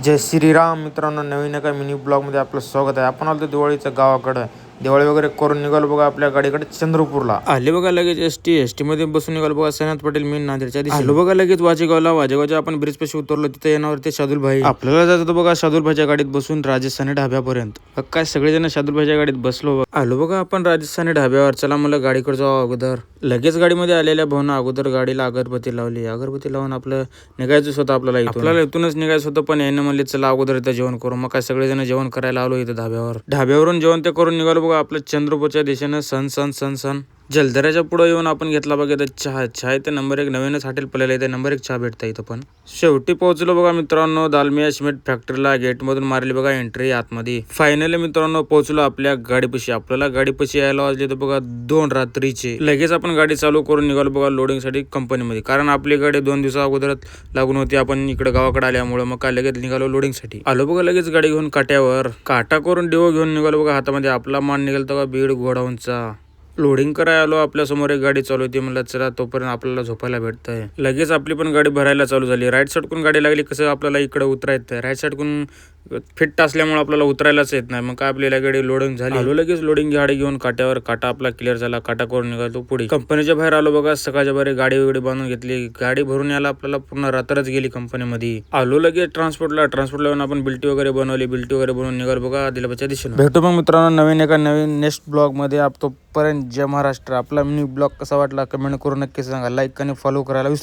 जय श्रीराम मित्रांनो, नवीन एका मिनी ब्लॉगमध्ये आपलं स्वागत आहे. आपण आलो दिवाळीचं गावाकडं. दिवाळी वगैरे करून निघालो बघा आपल्या गाडीकडे चंद्रपूरला. आले बघा लगेच एसटी मध्ये बसून निघालो बघा सैनाथ पटेल मेन नांदेडच्या दिशेने. आलो बघा लगेच वाजेगावच्या आपण ब्रिज पाशी उतरलो. तिथे येणार ते शादुल भाई. आपल्याला जात होतं बघा शादुल भाईच्या गाडीत बसून राजस्थानी ढाब्यापर्यंत. काय सगळेजण शादुल भाईच्या गाडीत बसलो. आलो बघा आपण राजस्थानी ढाब्यावर. चला मला गाडीकडे जाऊ अगोदर. लगेच गाडीमध्ये आलेल्या भाऊना अगोदर गाडीला अगरबत्ती लावली. अगरबत्ती लावून आपलं निघायचं होतं. आपल्याला इथूनच निघायचं होतं, पण यानं म्हणले चला अगोदर इथं जेवण करू. मग काय सगळेजण जेवण करायला आलो इथं ढाब्यावरून जेवण ते करून निघालो बघा आपलं चंद्रपूरच्या दिशेनं. सण जलदऱ्याच्या पुढे येऊन आपण घेतला बघा इथं चहा इथे नंबर 1 नवीनच हॉटेल पडलेलं इथे नंबर 1 चहा भेटता इथं. पण शेवटी पोहोचलो बघा मित्रांनो दालमिया सिमेंट फॅक्टरीला. गेट मधून मारली बघा एंट्री आतमध्ये. फायनली मित्रांनो पोहोचलो आपल्या गाडीपाशी. आपल्याला गाडीपाशी यायला वाजले तर बघा 2 रात्रीचे. लगेच आपण गाडी चालू करून निघालो बघा लोडिंग साठी कंपनीमध्ये, कारण आपली गाडी 2 दिवसा अगोदर लागून होती. आपण इकडे गावाकडे आल्यामुळे मग काय लगेच निघालो लोडिंग साठी. आलो बघा लगेच गाडी घेऊन काट्यावर. काटा करून डिओ घेऊन निघालो बघा हातामध्ये. आपला मान निघालता बघा बीड गोडाऊनचा. लोडिंग करायला आलो. आपल्या समोर एक गाडी चालू होती. म्हणलं चला तोपर्यंत आपल्याला झोपायला भेटतंय. लगेच आपली पण गाडी भरायला चालू झाली. राईट साईडकडून गाडी लागली. कसं आपल्याला इकडे उतरायचं, राईट साईडकडून फिट असल्यामुळे आपल्याला उतरायलाच येत नाही. मग काय आपल्याला गाडी लोडिंग झाली. आलो लगेच लोडिंग गाडी घेऊन काट्यावर. काटा आपला क्लिअर झाला. काटा करून निघालो पुढे. कंपनीच्या बाहेर आलो बघा. सकाळच्या बाहेर गाडी बांधून घेतली. गाडी भरून यायला आपल्याला पूर्ण रात्रच गेली कंपनीमध्ये. आलो लगेच ट्रान्सपोर्टला येऊन आपण बिल्टी वगैरे बनवून निघालो बघा आदिलाबादच्या दिशेने. भेटू मग मित्रांनो नवीन नेक्स्ट ब्लॉग मध्ये. तोपर्यंत जय महाराष्ट्र. आपला मिनी ब्लॉग कसा वाटला कमेंट करून नक्की सांगा. लाईक आणि फॉलो करायला विसरू